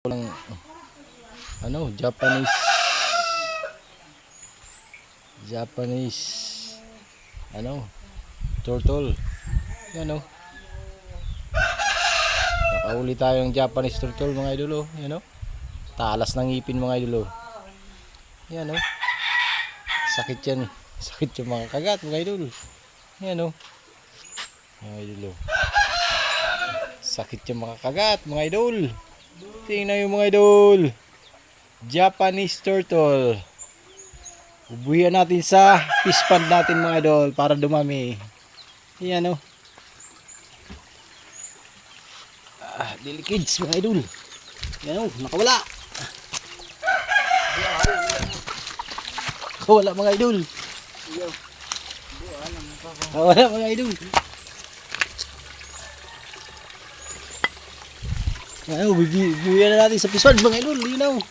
ng Japanese turtle. Yan nakauli tayo ng Japanese turtle mga idol. Yan talas ng ngipin mga idol. Yan sakit yan mga kagat mga idol. Yan mga idol. Sakit yung mga kagat mga idol. Tingnan yung mga idol, Japanese turtle. Ubuhian natin sa fish pond natin mga idol para dumami. Yan Dilikids mga idol. Yan nakawala. Nakawala mga idol. Nakawala mga idol. Buhian na natin sa fish pond mga idol. Yun